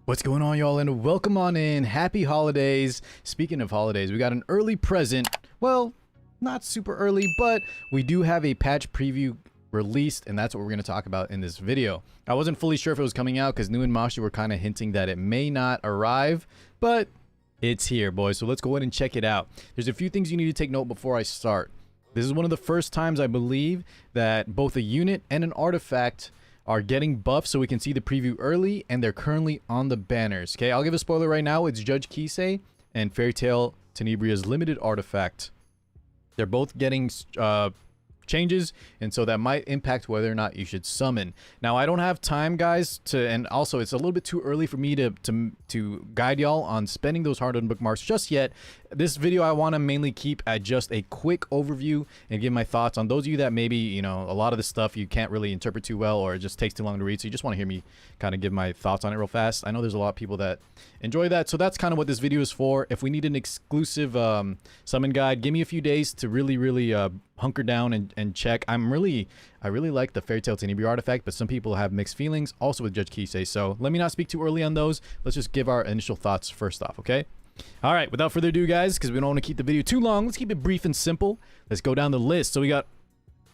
What's going on, y'all, and welcome on in. Happy holidays. Speaking of holidays, we got an early present. Well, not super early, but we do have a patch preview released, and that's what we're going to talk about in this video. I wasn't fully sure if it was coming out because New and Mashi were kind of hinting that it may not arrive, but it's here, boys. So let's go ahead and check it out. There's a few things you need to take note before I start. This is one of the first times, I believe, that both a unit and an artifact are getting buffed, so we can see the preview early, and they're currently on the banners. Okay, I'll give a spoiler right now. It's Judge Kise and Fairy Tale Tenebria's limited artifact. They're both getting changes, and so that might impact whether or not you should summon. Now, I don't have time, guys, and also it's a little bit too early for me to guide y'all on spending those hard-earned bookmarks just yet. This video I want to mainly keep at just a quick overview and give my thoughts on those of you that maybe, you know, a lot of the stuff you can't really interpret too well, or it just takes too long to read, so you just want to hear me kind of give my thoughts on it real fast. I know there's a lot of people that enjoy that, so that's kind of what this video is for. If we need an exclusive summon guide, give me a few days to really hunker down and check. I really like the Fairy Tale Tenebria artifact, but some people have mixed feelings also with Judge Kise, so let me not speak too early on those. Let's just give our initial thoughts first off, okay? All right, without further ado, guys, because we don't want to keep the video too long, let's keep it brief and simple. Let's go down the list. So we got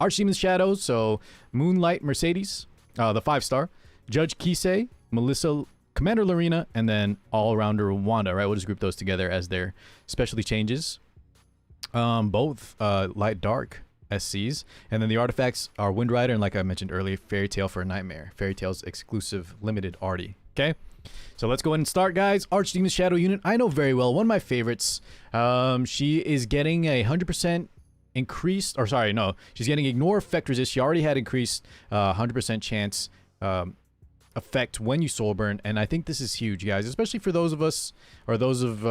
Archdemon Shadows, so Moonlight Mercedes, the 5-star, Judge Kise, Melissa, Commander Lorena, and then all-rounder Wanda, right? We'll just group those together as their specialty changes. Both light dark SCs, and then the artifacts are Wind Rider and, like I mentioned earlier, Fairy Tale for a Nightmare, Fairy Tale's exclusive limited arty. Okay, so let's go ahead and start, guys. Archdemon Shadow unit, I know very well, one of my favorites. She is getting a 100% increased, or sorry, no, she's getting ignore effect resist. She already had increased 100% chance effect when you soul burn, and I think this is huge, guys, especially for those of us, or those of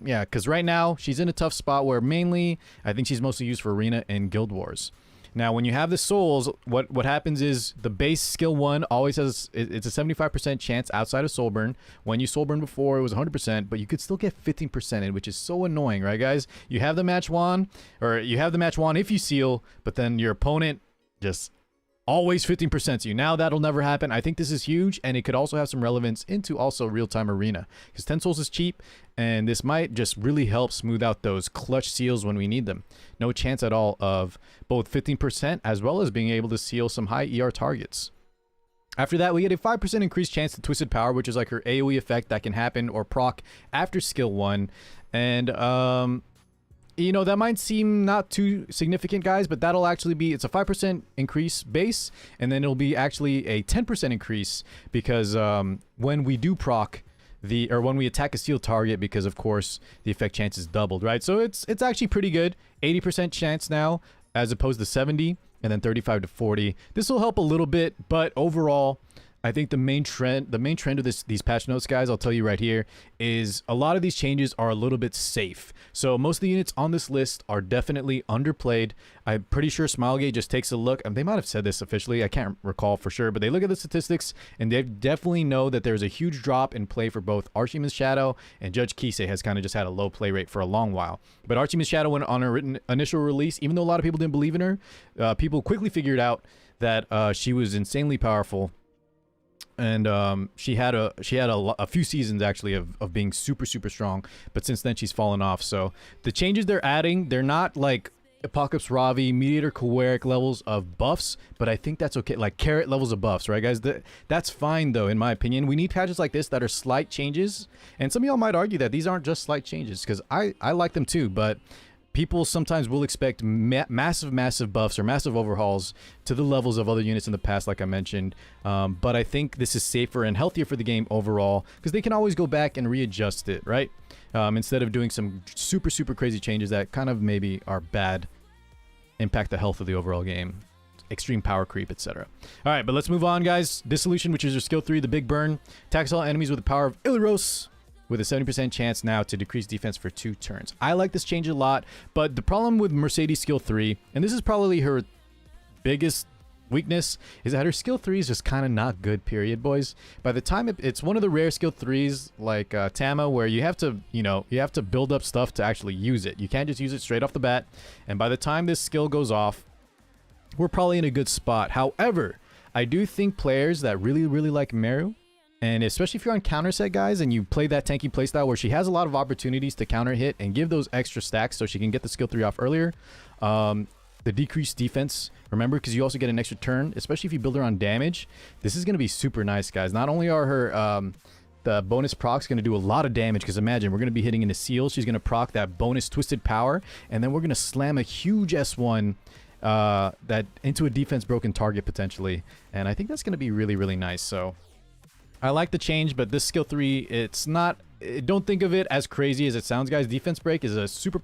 yeah, because right now she's in a tough spot where mainly I think she's mostly used for arena and guild wars. Now, when you have the souls, what happens is the base skill 1 always has, it's a 75% chance outside of soul burn. When you soul burn before, it was 100%, but you could still get 15% in, which is so annoying, right, guys? You have the match wand, or you have the match wand if you seal, but then your opponent just always 15% you. Now that'll never happen. I think this is huge, and it could also have some relevance into also real-time arena, because 10 souls is cheap, and this might just really help smooth out those clutch seals when we need them. No chance at all of both 15% as well as being able to seal some high ER targets. After that, we get a 5% increased chance to Twisted Power, which is like her AoE effect that can happen or proc after skill 1, and you know, that might seem not too significant, guys, but that'll actually be, it's a 5% increase base, and then it'll be actually a 10% increase because when we do proc or when we attack a sealed target, because of course the effect chance is doubled, right? So it's actually pretty good. 80% chance now as opposed to 70, and then 35 to 40. This will help a little bit, but overall, I think the main trend of these patch notes, guys, I'll tell you right here, is a lot of these changes are a little bit safe. So most of the units on this list are definitely underplayed. I'm pretty sure Smilegate just takes a look, and they might have said this officially, I can't recall for sure, but they look at the statistics, and they definitely know that there's a huge drop in play for both Archdemon Shadow, and Judge Kise has kind of just had a low play rate for a long while. But Archdemon Shadow, went on her initial release, even though a lot of people didn't believe in her, people quickly figured out that she was insanely powerful. And she had a few seasons actually of being super strong, but since then she's fallen off. So the changes they're adding, they're not like Apocalypse Ravi, Mediator Koeric levels of buffs, but I think that's okay, like Carrot levels of buffs, right, guys? That's fine though, in my opinion. We need patches like this that are slight changes, and some of y'all might argue that these aren't just slight changes, because I like them too, but people sometimes will expect massive buffs or massive overhauls to the levels of other units in the past, like I mentioned. But I think this is safer and healthier for the game overall, because they can always go back and readjust it, right? Instead of doing some super crazy changes that kind of maybe are bad, impact the health of the overall game. Extreme power creep, etc. All right, but let's move on, guys. Dissolution, which is your skill 3, the big burn, attacks all enemies with the power of Illyros, with a 70% chance now to decrease defense for 2 turns. I like this change a lot, but the problem with Mercedes skill 3, and this is probably her biggest weakness, is that her skill 3 is just kind of not good, period, boys. By the time it's one of the rare skill 3s like Tama, where you have to, you know, you have to build up stuff to actually use it. You can't just use it straight off the bat, and by the time this skill goes off, we're probably in a good spot. However, I do think players that really like Meru And especially if you're on counter set, guys, and you play that tanky playstyle where she has a lot of opportunities to counter hit and give those extra stacks so she can get the skill 3 off earlier. The decreased defense, remember, because you also get an extra turn, especially if you build her on damage. This is going to be super nice, guys. Not only are her the bonus procs going to do a lot of damage, because imagine we're going to be hitting into seal. She's going to proc that bonus twisted power, and then we're going to slam a huge S1 that into a defense broken target potentially. And I think that's going to be really, really nice. So I like the change, but this skill 3, it's not, don't think of it as crazy as it sounds, guys. Defense break is a super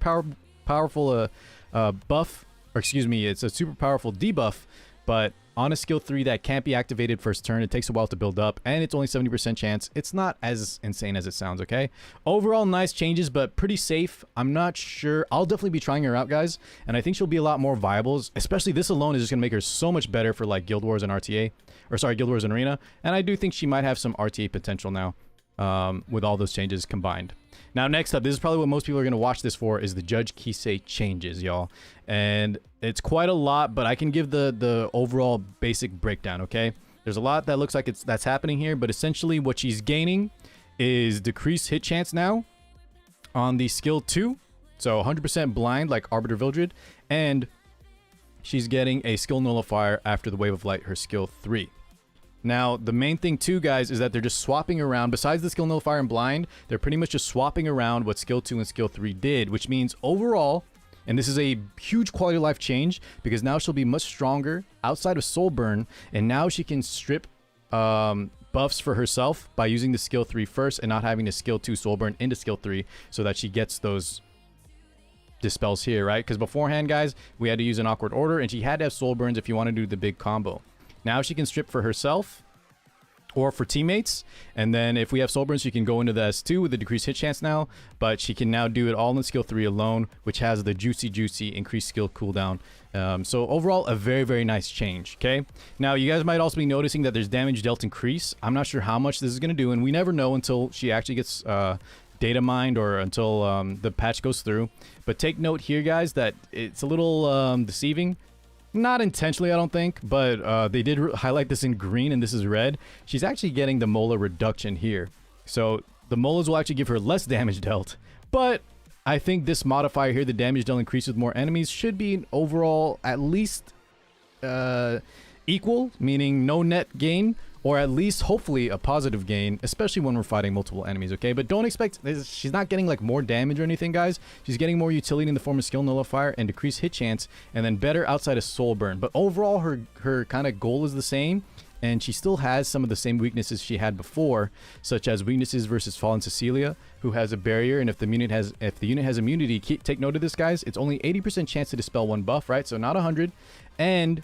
powerful buff, or excuse me, it's a super powerful debuff, but on a skill 3 that can't be activated first turn, it takes a while to build up, and it's only 70% chance. It's not as insane as it sounds, okay? Overall, nice changes, but pretty safe. I'm not sure. I'll definitely be trying her out, guys, and I think she'll be a lot more viable, especially this alone is just going to make her so much better for, like, Guild Wars and RTA, or sorry, Guild Wars and Arena, and I do think she might have some RTA potential now with all those changes combined. Now, next up, this is probably what most people are going to watch this for, is the Judge Kisay changes, y'all. And it's quite a lot, but I can give the overall basic breakdown, okay? There's a lot that looks like that's happening here, but essentially what she's gaining is decreased hit chance now on the skill 2. So 100% blind like Arbiter Vildred, and she's getting a skill nullifier after the Wave of Light, her skill 3. Now, the main thing too, guys, is that they're just swapping around. Besides the skill nullifier and blind, they're pretty much just swapping around what skill 2 and skill 3 did, which means overall, and this is a huge quality of life change, because now she'll be much stronger outside of soul burn, and now she can strip buffs for herself by using the skill 3 first and not having the skill 2 soul burn into skill 3, so that she gets those dispels here, right? Because beforehand, guys, we had to use an awkward order, and she had to have soul burns if you want to do the big combo. Now she can strip for herself or for teammates, and then if we have soul burns, she can go into the S2 with the decreased hit chance now, but she can now do it all in skill 3 alone, which has the juicy increased skill cooldown. So overall, a very, very nice change, okay? Now, you guys might also be noticing that there's damage dealt increase. I'm not sure how much this is going to do, and we never know until she actually gets data mined or until the patch goes through. But take note here, guys, that it's a little deceiving. Not intentionally, I don't think, but they did highlight this in green, and this is red. She's actually getting the mola reduction here. So the molas will actually give her less damage dealt. But I think this modifier here, the damage dealt increase with more enemies, should be an overall at least equal, meaning no net gain, or at least hopefully a positive gain, especially when we're fighting multiple enemies, okay? But don't expect, she's not getting like more damage or anything, guys. She's getting more utility in the form of skill nullifier and decreased hit chance, and then better outside of soul burn. But overall, her kind of goal is the same, and she still has some of the same weaknesses she had before, such as weaknesses versus Fallen Cecilia, who has a barrier, and if the unit has immunity, take note of this, guys. It's only 80% chance to dispel one buff, right? So not 100, and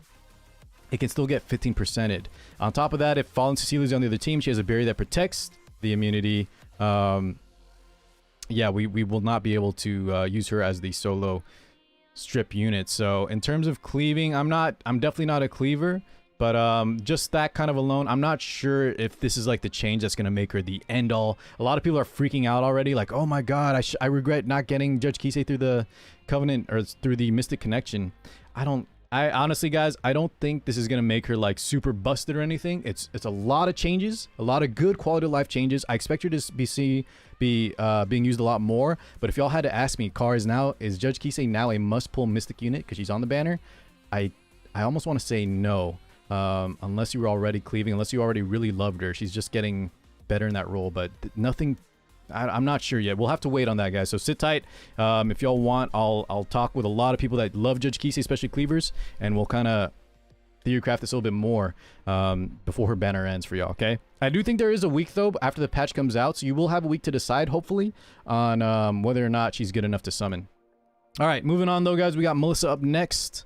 it can still get 15%ed. On top of that, if Fallen Cecilia is on the other team, she has a barrier that protects the immunity. Yeah, we will not be able to use her as the solo strip unit. So in terms of cleaving, I'm definitely not a cleaver, but just that kind of alone, I'm not sure if this is like the change that's going to make her the end all. A lot of people are freaking out already, like, oh my god, I regret not getting Judge Kise through the Covenant or through the Mystic Connection. I honestly, guys, I don't think this is going to make her like super busted or anything. It's a lot of changes, a lot of good quality of life changes. I expect her to be being used a lot more. But if y'all had to ask me, is Judge Kise now a must-pull Mystic unit because she's on the banner? I almost want to say no, unless you were already cleaving, unless you already really loved her. She's just getting better in that role, but nothing. I'm not sure yet. We'll have to wait on that, guys. So sit tight. If y'all want, I'll talk with a lot of people that love Judge Kise, especially cleavers, and we'll kind of theorycraft this a little bit more before her banner ends for y'all, okay? I do think there is a week, though, after the patch comes out, so you will have a week to decide, hopefully, on whether or not she's good enough to summon. All right, moving on, though, guys. We got Melissa up next,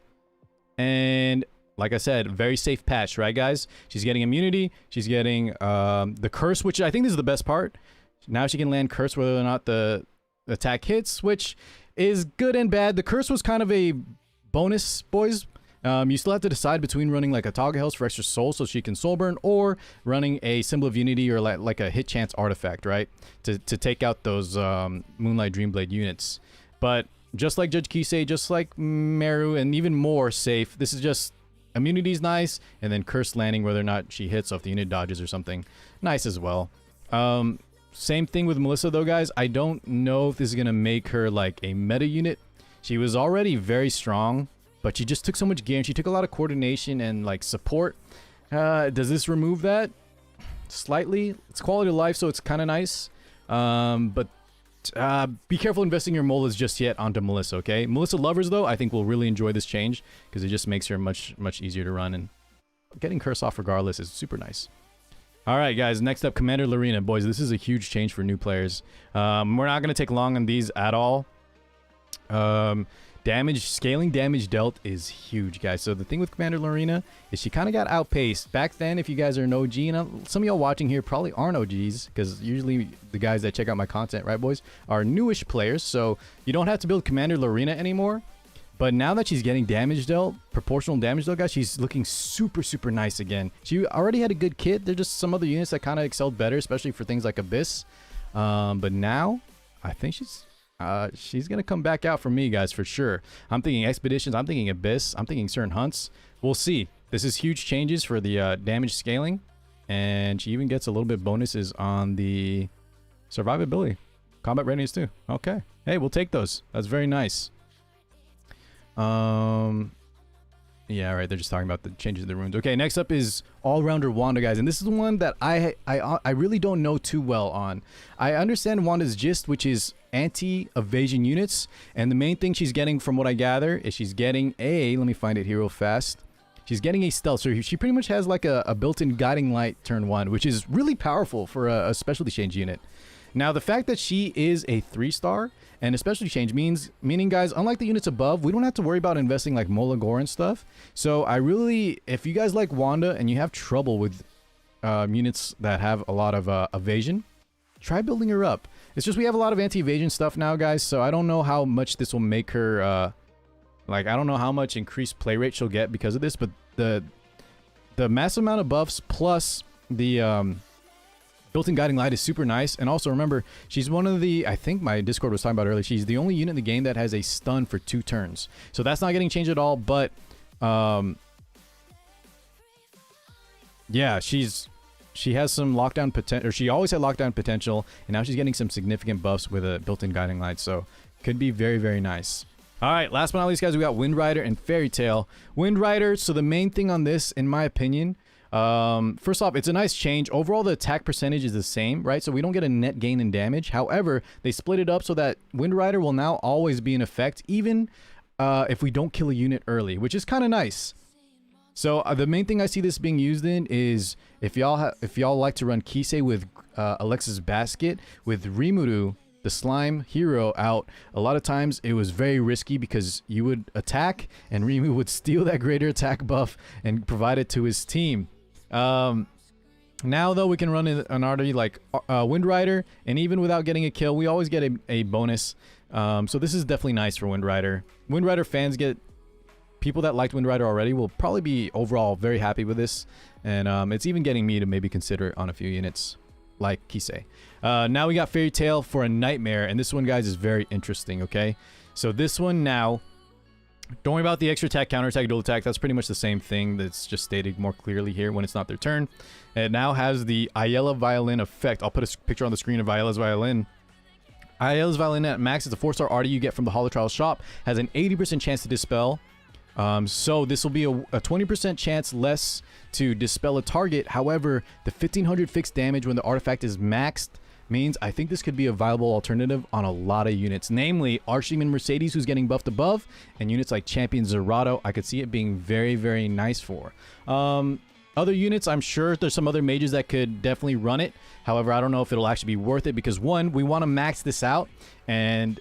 and like I said, very safe patch, right, guys? She's getting immunity. She's getting the curse, which I think this is the best part. Now she can land curse whether or not the attack hits, which is good and bad. The curse was kind of a bonus, boys. You still have to decide between running like a Toggle Health for extra soul so she can soul burn, or running a Symbol of Unity or like a hit chance artifact, right? To take out those Moonlight Dreamblade units. But just like Judge Kise, just like Meru, and even more safe, this is just immunity's nice, and then curse landing whether or not she hits, so if the unit dodges or something, nice as well. Same thing with Melissa though, guys. I don't know if this is gonna make her like a meta unit. She was already very strong, but she just took so much gear and she took a lot of coordination and like support. Does this remove that? Slightly. It's quality of life, so it's kind of nice. But be careful investing your molas just yet onto Melissa, okay? Melissa lovers, though, I think will really enjoy this change because it just makes her much easier to run, and getting curse off regardless is super nice. All right, guys, next up, Commander Lorena. Boys, this is a huge change for new players. We're not going to take long on these at all. Scaling damage dealt is huge, guys. So the thing with Commander Lorena is she kind of got outpaced. Back then, if you guys are an OG, and some of y'all watching here probably aren't OGs, because usually the guys that check out my content, right, boys, are newish players. So you don't have to build Commander Lorena anymore. But now that she's getting damage dealt, proportional damage dealt, guys, she's looking super nice again. She already had a good kit. There's just some other units that kind of excelled better, especially for things like Abyss. But now, I think she's gonna come back out for me, guys, for sure. I'm thinking expeditions, I'm thinking Abyss, I'm thinking certain hunts. We'll see. This is huge changes for the damage scaling, and she even gets a little bit bonuses on the survivability, combat readiness too. Okay, hey, we'll take those. That's very nice. Yeah, right. They're just talking about the changes in the runes. Okay, next up is all-rounder Wanda, guys, and this is the one that I really don't know too well on. I understand Wanda's gist, which is anti-evasion units, and the main thing she's getting, from what I gather, is she's getting a. Let me find it here real fast. She's getting a stealth, so she pretty much has like a built-in guiding light turn 1, which is really powerful for a specialty change unit. Now, the fact that she is a 3-star and a specialty change meaning, guys, unlike the units above, we don't have to worry about investing like Mola Gore and stuff. So I really, if you guys like Wanda and you have trouble with units that have a lot of evasion, try building her up. It's just we have a lot of anti-evasion stuff now, guys, so I don't know how much this will make her, like, I don't know how much increased play rate she'll get because of this, but the massive amount of buffs plus the built-in guiding light is super nice. And also remember, she's one of the, I think my Discord was talking about earlier, she's the only unit in the game that has a stun for 2 turns. So that's not getting changed at all, but yeah, she has some lockdown potential, or she always had lockdown potential, and now she's getting some significant buffs with a built-in guiding light, so could be very nice. All right, last but not least, guys, we got Wind Rider and Fairy Tail. Wind Rider, so the main thing on this, in my opinion, first off, it's a nice change. Overall, the attack percentage is the same, right? So we don't get a net gain in damage. However, they split it up so that Wind Rider will now always be in effect, even if we don't kill a unit early, which is kind of nice. So the main thing I see this being used in is if y'all like to run Kise with Alexa's Basket with Rimuru, the slime hero, out, a lot of times it was very risky because you would attack and Rimu would steal that greater attack buff and provide it to his team. Now though, we can run an artery like Wind Rider, and even without getting a kill, we always get a bonus. So this is definitely nice for Wind Rider. Wind Rider fans people that liked Wind Rider already will probably be overall very happy with this, and it's even getting me to maybe consider it on a few units like Kise. Now we got Fairy Tail for a Nightmare, and this one, guys, is very interesting, okay? So this one now, don't worry about the extra attack, counter attack, dual attack. That's pretty much the same thing that's just stated more clearly here when it's not their turn. It now has the Ayala Violin effect. I'll put a picture on the screen of Ayala's Violin. Ayala's Violin at max is a 4-star arty you get from the Holo Trials shop. Has an 80% chance to dispel. So this will be a 20% chance less to dispel a target. However, the 1500 fixed damage when the artifact is maxed means I think this could be a viable alternative on a lot of units, namely Archdemon Mercedes, who's getting buffed above, and units like Champion Zerato. I could see it being very nice for. Other units, I'm sure there's some other mages that could definitely run it. However, I don't know if it'll actually be worth it because, one, we want to max this out, and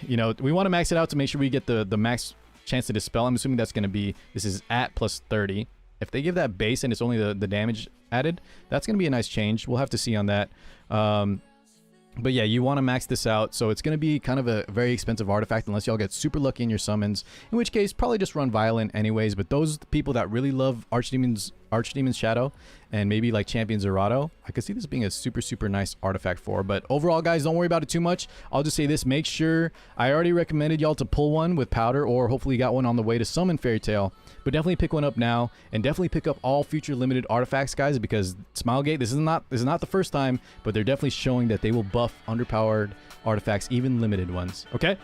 you know, we want to max it out to make sure we get the max chance to dispel. I'm assuming that's going to be, this is at plus 30. If they give that base and it's only the damage added, that's going to be a nice change. We'll have to see on that. But yeah, you want to max this out, so it's going to be kind of a very expensive artifact unless y'all get super lucky in your summons, in which case probably just run Violent anyways. But those people that really love Archdemon Archdemon's Shadow and maybe like Champion Zerato, I could see this being a super nice artifact for. But overall, guys, don't worry about it too much. I'll just say this: make sure, I already recommended y'all to pull one with Powder, or hopefully you got one on the way to summon Fairy Tail. But definitely pick one up now, and definitely pick up all future limited artifacts, guys, because Smilegate, this is not the first time, but they're definitely showing that they will buff underpowered artifacts, even limited ones. Okay?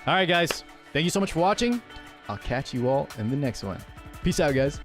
All right, guys. Thank you so much for watching. I'll catch you all in the next one. Peace out, guys.